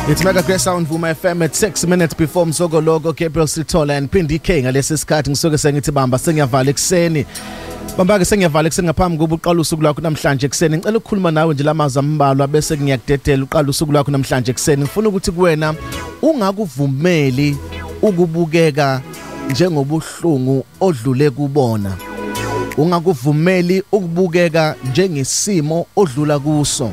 It's Mega Grace Sound Vuma FM at 6 minutes before Msogo Logo Gabriel Sitola and Pindi King ngalesi sikhathi ngisuke sengithi bamba sengiyavala ekseni bamba ke sengiyavala ekseni ngaphambi kokuba uqala usuku lwakho namhlanje ekseni ngicela ukukhuluma nawe nje lamazi ambalwa bese ngiyakudedela uqala usuku lwakho namhlanje ekseni ngifuna ukuthi kuwena ungakuvumeli ukubukeka njengobuhlungu odlule kubona ungakuvumeli ukubukeka njengesimo odlula kuso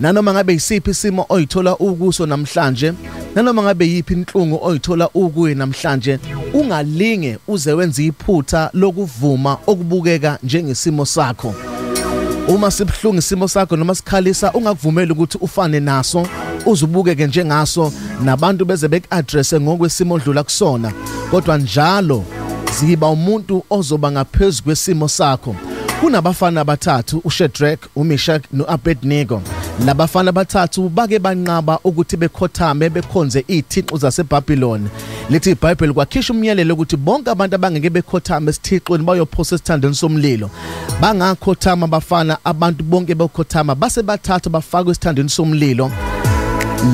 nanoma ngabe isiphi isimo oyithola ukuso namhlanje nanoma ngabe yiphi inhlungu oyithola ukuye namhlanje ungalinge uze wenze iphutha lokuvuma okubukeka njengesimo sakho uma sibhlungu isimo sakho noma sikhalisa ungakuvumeli ukuthi ufane naso uzubukeke njengaso nabantu beze bekaddresse ngokwesimo odlula kusona kodwa njalo ziba umuntu ozoba ngaphezulu kwesimo sakho kunabafana abathathu uShadrach uMeshach noAbednego labafana abathathu bake banqaba ukuthi bekhothame bekhonze izithixo zaseBabylon lithi iBhayibheli kwakhisha umyalelo ukuthi bonke abantu abangeke bekhothame esithixweni bayophosa esithandweni somlilo bangakhothama abafana abantu bonke bekhothama base bathathu bafaka esithandweni somlilo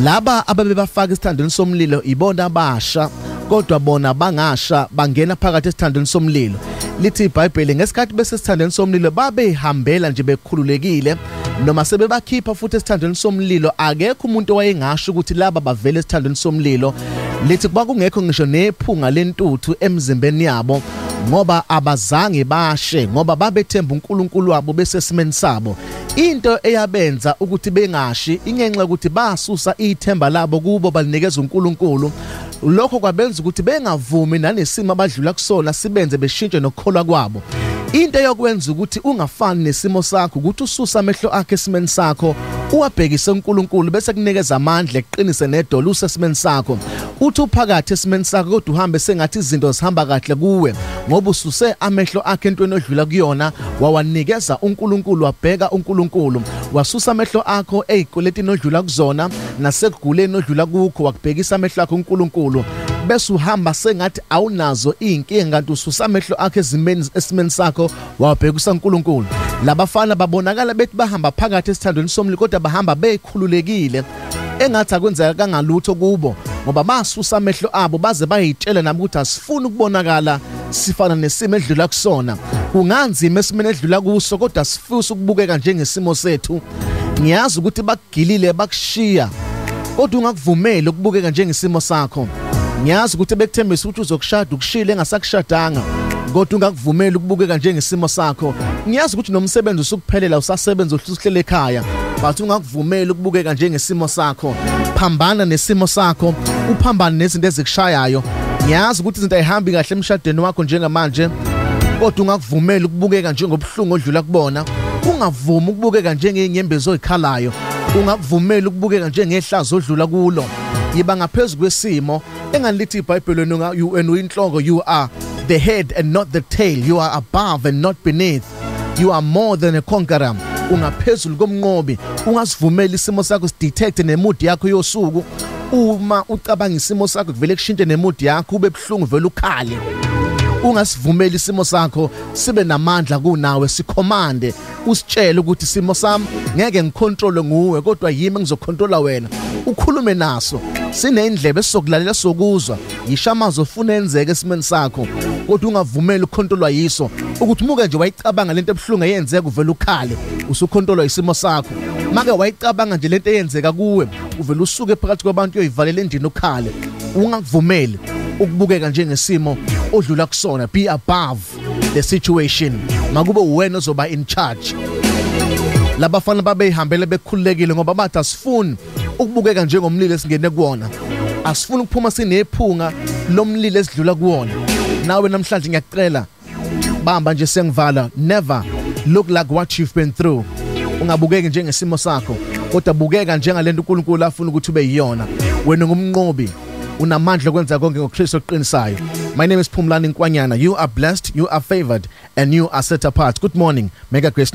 laba ababebafaka esithandweni somlilo ibona abasha kodwa bona bangasha bangena phakathi esithandweni somlilo lithi iBhayibheli ngesikhathi bese esithandweni somlilo babehambela nje bekhululekile noma sebebakhipha futhi esithandweni somlilo akekho umuntu owayengasho ukuthi laba bavele esithandweni somlilo lithi kuba kungekho ngisho nephunga lentuthu emzimbeni yabo ngoba abazange bashe ngoba babethemba uNkulunkulu wabo besesimeni sabo into eyabenza ukuthi bengashi ingenxa ukuthi basusa ithemba labo kubo balinikeza uNkulunkulu lokho kwabenza ukuthi bengavumi nanesimo abadlula kusona sibenze beshintshe nokukholwa kwabo into yokwenza ukuthi ungafani nesimo sakho ukuthi ususa amehlo akhe esimeni sakho uwabhekise uNkulunkulu bese kunikeza amandla eqinise nedolo usesimeni sakho uthi uphakathi esimeni sakho kodwa uhambe sengathi izinto zihamba kahle kuwe ngoba ususe amehlo akhe entweni odlula kuyona wawanikeza uNkulunkulu wabheka uNkulunkulu wasusa amehlo akho ezikweletini odlula kuzona nasekuguleni odlula kukho wakubhekisa amehlo akho uNkulunkulu bese uhamba sengathi awunazo inkinga kanti ususa amehlo akhe esimeni sakho wabhekisa uNkulunkulu labafana babonakala bethi bahamba phakathi esithandweni somlilo kodwa bahamba bekhululekile engathi akwenzeka kangalutho kubo ngoba basusa amehlo abo baze bayitshela nami ukuthi asifuni ukubonakala sifana nesimo edlula kusona kunganzima esimene edlula kuso kodwa sifisa ukubukeka njengesimo sethu ngiyazi ukuthi bakugilile bakushiya kodwa ungakuvumeli ukubukeka njengesimo sakho ngiyazi ukuthi bekuthembisa ukuthi uzokushada ukushila engasakushadanga kodwa ungakuvumeli ukubukeka njengesimo sakho ngiyazi ukuthi nomsebenzi usukuphelela usasebenza uhlele ekhaya but ungakuvumeli ukubukeka njengesimo sakho phambana nesimo sakho uphambane nezinto ezikushayayo ngiyazi ukuthi izinto ayihambi kahle emshadweni wakho njengamanje kodwa ungakuvumeli ukubukeka njengobuhlungu odlula kubona ungavumi ukubukeka njengenyembezi oyikhalayo ungakuvumeli ukubukeka njengehlazo odlula kulo yiba ngaphezulu kwesimo engalithi iBhayibheli uyinhloko you are the head and not the tail you are above and not beneath you are more than a conqueror ungaphezulu komnqobi ungasivumeli isimo sakho sidetect nemood yakho yosuku uma ucabanga isimo sakho kuvele kushintshe nemood yakho ube buhlungu vele ukhale ungasivumeli isimo sakho sibe namandla kunawe sikhomande usitshele ukuthi isimo sami ngeke ngicontrol nguwe kodwa yimi ngizocontrola wena ukhulume naso sinendlebe esizokulalela sokuzwa yishamazo ufuna enzeke esimeni sakho kodwa ungavumeli ucontrolwa yiso ukuthi muke nje wayicabanga lento ebuhlungu eyenzeka uvela ukhale usucontrolwa isimo sakho make wayicabanga nje lento eyenzeka kuwe uvela usuke phakathi kwabantu uyoyivalela endini ukhale ungakuvumeli ukubukeka njengesimo odlula kusona be above the situation makube wena ozoba in charge labafana babehambele bekhululekile ngoba bathi asifuni ukubukeka njengomlilo esingene kuwona asifuni ukuphuma sinephunga lomlilo esidlula kuwona nawe namhlanje ngiyacela bamba nje sengivala never look like what you've been through ungabukeki njengesimo sakho kodwa bukeka njengalento uNkulunkulu afuna ukuthi ube yiyona wena ngumnqobi unamandla okwenza konke ngoKristu oqinisayo my name is Phumlani Nkwanyana you are blessed you are favored and you are set apart good morning Mega Grace